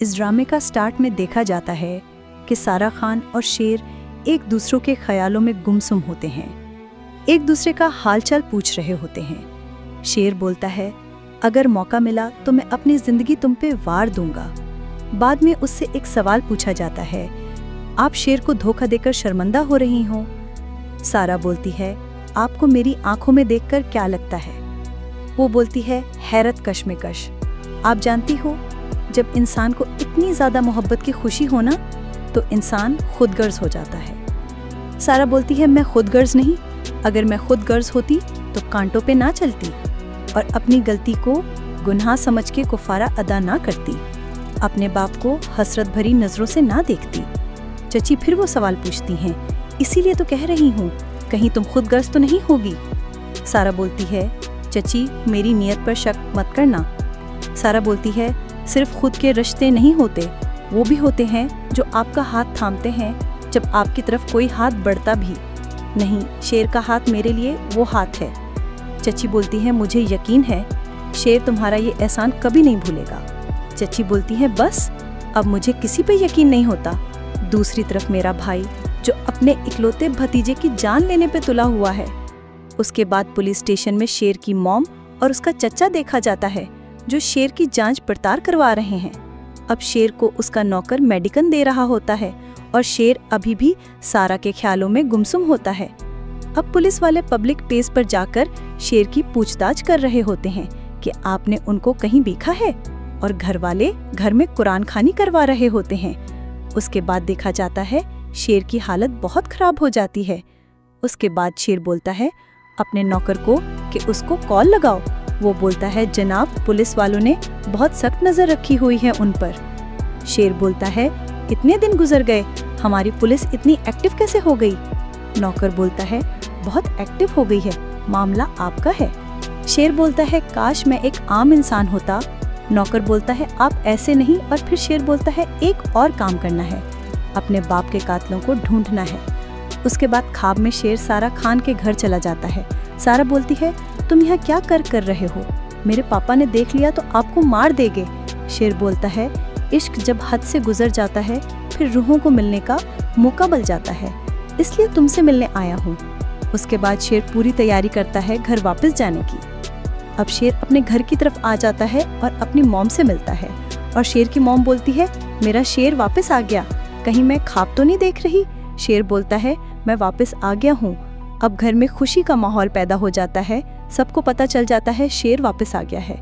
इस ड्रामे का स्टार्ट में देखा जाता है कि सारा खान और शेर एक दूसरों के ख्यालों में गुमसुम होते हैं, एक दूसरे का हालचाल पूछ रहे होते हैं। शेर बोलता है, अगर मौका मिला तो मैं अपनी जिंदगी तुम पे वार दूंगा। बाद में उससे एक सवाल पूछा जाता है, आप शेर को धोखा देकर शर्मिंदा हो रही हो? सारा बोलती है, आपको मेरी आंखों में देखकर क्या लगता है? वो बोलती है, हैरत कशमकश। आप जानती हो, जब इंसान को इतनी ज़्यादा मोहब्बत की खुशी हो ना, तो इंसान खुदगर्ज हो जाता है। सारा बोलती है, मैं खुदगर्ज नहीं, अगर मैं खुदगर्ज होती तो कांटों पे ना चलती और अपनी गलती को गुनाह समझ के कुफारा अदा ना करती, अपने बाप को हसरत भरी नज़रों से ना देखती। चची फिर वो सवाल पूछती हैं, इसीलिए तो कह रही हूँ, कहीं तुम खुदगर्ज तो नहीं होगी? सारा बोलती है, चची मेरी नीयत पर शक मत करना। सारा बोलती है, सिर्फ खुद के रिश्ते नहीं होते, वो भी होते हैं जो आपका हाथ थामते हैं जब आपकी तरफ कोई हाथ बढ़ता भी नहीं। शेर का हाथ मेरे लिए वो हाथ है। चची बोलती है, मुझे यकीन है शेर तुम्हारा ये एहसान कभी नहीं भूलेगा। चची बोलती है, बस अब मुझे किसी पे यकीन नहीं होता। दूसरी तरफ मेरा भाई जो अपने इकलौते भतीजे की जान लेने पे तुला हुआ है। उसके बाद पुलिस स्टेशन में शेर की मॉम और उसका चचा देखा जाता है जो शेर की जांच पड़ताल करवा रहे हैं। अब शेर को उसका नौकर मेडिकल दे रहा होता है और शेर अभी भी सारा के ख्यालों में गुमसुम होता है। अब पुलिस वाले पब्लिक प्लेस पर जाकर शेर की पूछताछ कर रहे होते हैं कि आपने उनको कहीं देखा है, और घर वाले घर में कुरान खानी करवा रहे होते हैं। उसके बाद देखा जाता है शेर की हालत बहुत खराब हो जाती है। उसके बाद शेर बोलता है अपने नौकर को कि उसको कॉल लगाओ। वो बोलता है, जनाब पुलिस वालों ने बहुत सख्त नज़र रखी हुई है उन पर। शेर बोलता है, इतने दिन गुजर गए, हमारी पुलिस इतनी एक्टिव कैसे हो गई? नौकर बोलता है, बहुत एक्टिव हो गई है, मामला आपका है। शेर बोलता है, काश मैं एक आम इंसान होता। नौकर बोलता है, आप ऐसे नहीं। और फिर शेर बोलता है, एक और काम करना है, अपने बाप के कातिलों को ढूंढना है। उसके बाद ख्वाब में शेर सारा खान के घर चला जाता है। सारा बोलती है, तुम यहाँ क्या कर रहे हो? मेरे पापा ने देख लिया तो आपको मार देंगे। शेर बोलता है, इश्क जब हद से गुजर जाता है फिर रूहों को मिलने का मौका मिल जाता है, इसलिए तुमसे मिलने आया हूँ। उसके बाद शेर पूरी तैयारी करता है घर वापस जाने की। अब शेर अपने घर की तरफ आ जाता है और अपनी मॉम से मिलता है, और शेर की मॉम बोलती है, मेरा शेर वापस आ गया, कहीं मैं ख्वाब तो नहीं देख रही? शेर बोलता है, मैं वापस आ गया हूँ। अब घर में खुशी का माहौल पैदा हो जाता है, सबको पता चल जाता है शेर वापस आ गया है।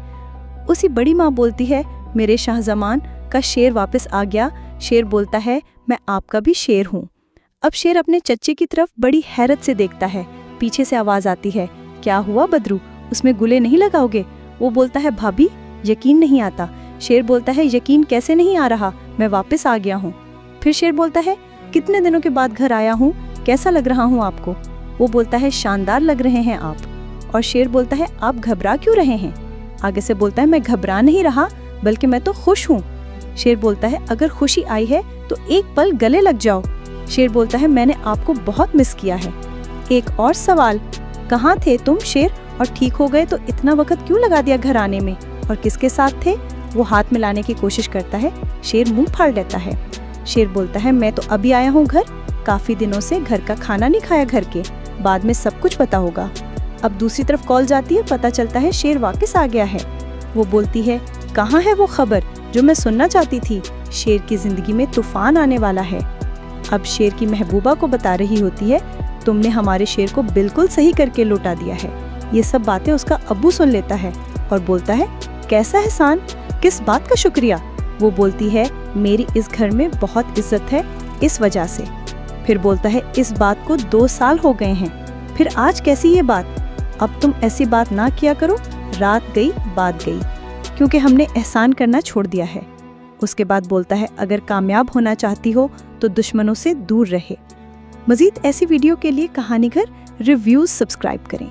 उसी बड़ी माँ बोलती है, मेरे शाहजमान का शेर वापस आ गया। शेर बोलता है, मैं आपका भी शेर हूँ। अब शेर अपने चच्चे की तरफ बड़ी हैरत से देखता है। पीछे से आवाज़ आती है, क्या हुआ बदरू, उसमें गुले नहीं लगाओगे? वो बोलता है, भाभी यकीन नहीं आता। शेर बोलता है, यकीन कैसे नहीं आ रहा, मैं वापस आ गया हूँ। फिर शेर बोलता है, कितने दिनों के बाद घर आया हूँ, कैसा लग रहा हूँ आपको? वो बोलता है, शानदार लग रहे हैं आप। और शेर बोलता है, आप घबरा क्यों रहे हैं? आगे से बोलता है, मैं घबरा नहीं रहा, बल्कि मैं तो खुश हूँ। शेर बोलता है, अगर खुशी आई है तो एक पल गले लग जाओ। शेर बोलता है, मैंने आपको बहुत मिस किया है। एक और सवाल, कहाँ थे तुम शेर, और ठीक हो गए तो इतना वक्त क्यों लगा दिया घर आने में, और किसके साथ थे? वो हाथ मिलाने की कोशिश करता है। शेर मुंह फाड़ लेता है। शेर बोलता है, मैं तो अभी आया हूँ घर, काफी दिनों से घर का खाना नहीं खाया घर के, बाद में सब कुछ पता होगा। अब दूसरी तरफ कॉल जाती है, पता चलता है शेर वापस आ गया है। वो बोलती है, कहाँ है वो खबर जो मैं सुनना चाहती थी? शेर की जिंदगी में तूफान आने वाला है। अब शेर की महबूबा को बता रही होती है, तुमने हमारे शेर को बिल्कुल सही करके लौटा दिया है। ये सब बातें उसका अब्बू सुन लेता है और बोलता है, कैसा एहसान, किस बात का शुक्रिया? वो बोलती है, मेरी इस घर में बहुत इज्जत है, इस वजह से। फिर बोलता है, इस बात को 2 साल हो गए हैं, फिर आज कैसी ये बात? अब तुम ऐसी बात ना किया करो, रात गई बात गई, क्योंकि हमने एहसान करना छोड़ दिया है। उसके बाद बोलता है, अगर कामयाब होना चाहती हो तो दुश्मनों से दूर रहे। मजीद ऐसी वीडियो के लिए कहानी घर रिव्यूज सब्सक्राइब करें।